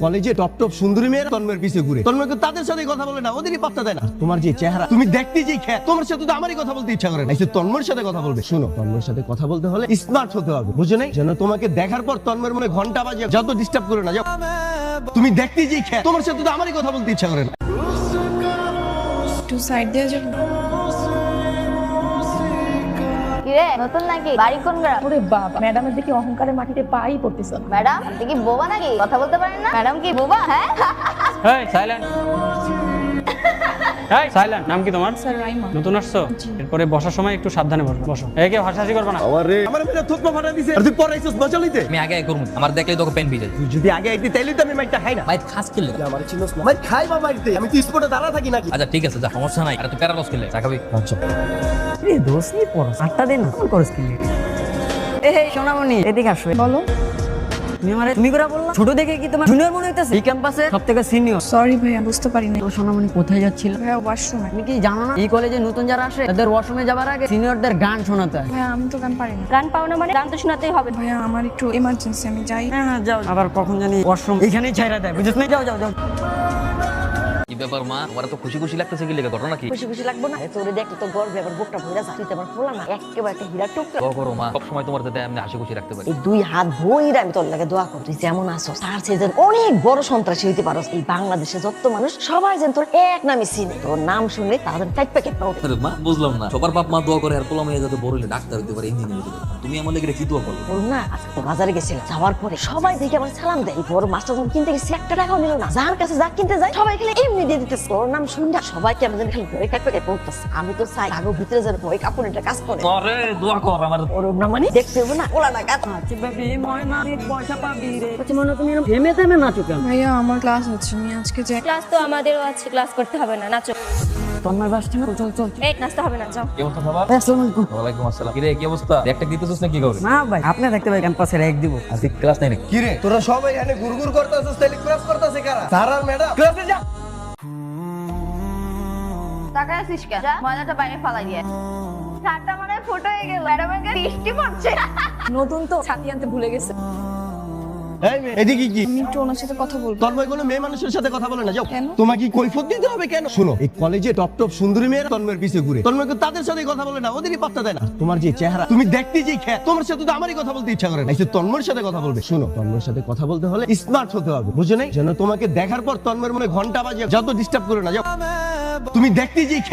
কলেজে top top সুন্দরী মেয়েরা তন্ময়ের পিছে ঘুরে, তন্ময়কে তাদের সাথে কথা বলে না, ওদেরই পাত্তা দেয় না। তোমার যে চেহারা, তুমি দেখতে যে খ্যাত, তোমার সাথে তো আমারই কথা বলতে ইচ্ছা করে না। তন্ময়ের সাথে কথা বলবে। শুনো, তন্ময়ের সাথে কথা বলতে হলে স্মার্ট হতে হবে, বুঝো নাই? যেন তোমাকে দেখার পর তন্ময়ের মনে ঘন্টা বাজে, যত ডিস্টার্ব করে না যাও। তুমি দেখতে যে খ্যাত, তোমার সাথে তো আমারই কথা বলতে ইচ্ছা করে না। একটু সাইড দিয়ে যাবো। কিরে নতুন নাকি? বাড়ি কোন গ্রাম? ওরে বাবা, ম্যাডামের দিকে অহংকারের মাটিতে পাই পড়তেছ। ম্যাডাম আপনি কি বোবা নাকি? কথা বলতে পারেন না? ম্যাডাম কি বোবা? হ্যাঁ এই সাইলেন্ট, এই সাইলেন্ট। নাম কি তোমার? স্যার রাইমা। নতুন আসছো? এরপরে বসার সময় একটু সাবধানে বসো। বসো, এই কেউ হাসাহাসি করবে না। আমার মেয়ে থুতপা ফাটা দিছে, আর তুই পড়াইছস বাঁচালিতে। আমি আগে করব, আমার দেখলেই তোকে পেন ভিজে। তুই যদি আগে আইতি তাইলে তো আমি মাইরটা খাই না। ভাই খাস খেললে। আমার চিনোস না, মাইর খাই বা মাইরতে, আমি তো স্পটে দাঁড়া থাকি নাকি? আচ্ছা ঠিক আছে, যা, সমস্যা নাই। আর তুই প্যারালস খেললে চা খাবি? আচ্ছা রে দোস্ত কি পড়াস? 8টা দিন কোন করস কি? এই সোনামণি এদিকে আসো। বলো। তুমি করে বললা ছোট দেখে কি তোমার জুনিয়র মনে হইতাছে? এই ক্যাম্পাসে সবথেকে সিনিয়র। সরি ভাইয়া, বুঝতে পারি না। তো সোনামণি কোথায় যাচ্ছিল? ভাইয়া ওয়াশরুমে। তুমি কি জানো না এই কলেজে নতুন যারা আসে তাদের ওয়াশরুমে যাবার আগে সিনিয়রদের গান শোনাতে হয়? ভাইয়া আমি তো গান পারি না। গান পাও না মানে? গান তো শোনাতেই হবে। ভাইয়া আমার একটু এমার্জেন্সি, আমি যাই। হ্যাঁ যাও। আবার কখন জানি ওয়াশরুম এখানেই ছাইরা দেয়, বুঝছ না? যাও যাও যাও। কি ব্যাপার মা, তোমার তো খুশি খুশি লাগতেছে, কি লেগে ঘটনা কি? খুশি খুশি লাগবো না? তোরে দেখতে তো গর্বে আবার বুকটা ভরে যায়। তুই তো আমার পোলা না, একেবারে একটা হীরা টুকরা। দোয়া করো মা, সব সময় তোমার যাতে আমি হাসি খুশি রাখতে পারি। এই 2 হাত ভইরা আমি তোর লাগে দোয়া করি, তুই যেমন আছো তার চেয়ে যেন অনেক বড় সন্ত্রাসী হইতে পারো। এই বাংলাদেশে যত মানুষ সবাই যেন তোর এক নামে চিনে, তোর নাম শুনলে তাদের টাইপ প্যাকেট পাও। আরে মা, বুঝলাম না, সবার বাপ মা দোয়া করে আর পোলা মেয়ে যাতে বড় হলে ডাক্তার হতে পারে, ইঞ্জিনিয়ার হতে পারে। তুমি আমার লেগে কি দোয়া করো? বলুন না, আজকে তো বাজারে গেছিলাম, যাওয়ার পরে সবাই দেখে আমার সালাম দেয়। এই বড় মাছটা যখন কিনতে গেছি 1 টাকাও নিল না। যার কাছে যা কিনতে যায় সবাই খালি এমনি দিয়ে দিতেছে। তোর নাম শুনলে সবাইকে আমাদের খালি ভয় টাইপ প্যাকেট পড়তেছে। আমি তো চাই আগের ভিতরে যেন ভয় কাপড় এটা কাজ করে। আরে দোয়া কর আমার। ওর না মানে দেখতে হবে না, ওলা না কাজ। আচ্ছা বেবি ময়না রে পয়সা পাবি রে। আচ্ছা মনে তুমি এরকম থেমে থেমে নাচো কেন? ভাইয়া আমার ক্লাস আছে, আমি আজকে যাই। ক্লাস তো আমাদেরও আছে, ক্লাস করতে হবে না, নাচো। তন্ময় বাসটা না, চল চল। এই নাচতে হবে না, যাও। কি অবস্থা সবার? আসসালামু আলাইকুম। ওয়ালাইকুম আসসালাম। কি রে, কি অবস্থা? একটা দিতেছস না কি করে? না ভাই, আপনি দেখতে ভাই ক্যাম্পাসে এক দিব। আজকে ক্লাস নাই নাকি? কি রে, তোরা সবাই এখানে গুড়গুড় করতেছস, তাইলে ক্লাস করতেছে কারা? স্যার আর ম্যাডাম ক্লাসে যা। তাকায় আছিস কেন? যা ময়লাটা বাইরে ফালাই দিয়ে। ছাতা মানে ফুটো হয়ে গেল, ম্যাডামের বৃষ্টি পড়ছে। নতুন তো ছাতি আনতে ভুলে গেছে। এই মেয়ে, এদিকে কি? আমি একটু ওনার সাথে কথা বলবো। তন্ময় কোনো মেয়ে মানুষের সাথে কথা বলে না, যাও। কেন? তোমাকে কি কৈফিয়ত দিতে হবে কেন? শুনো, এই কলেজে টপ টপ সুন্দরী মেয়েরা তন্ময়ের পিছে ঘুরে, তন্ময়কে তাদের সাথে কথা বলে না, ওদেরই পাত্তা দেয় না। তোমার যে চেহারা, তুমি দেখতে যে খ্যাত, তোমার সাথে তো আমারই কথা বলতে ইচ্ছা করে না। তন্ময়ের সাথে কথা বলবে। শুনো, তন্ময়ের সাথে কথা বলতে হলে স্মার্ট হতে হবে, বুঝো নাই? যেন তোমাকে দেখার পর তন্ময়ের মনে ঘন্টা বাজে, যত ডিস্টার্ব করে না যাও। তুমি দেখতে যে খ্যাত।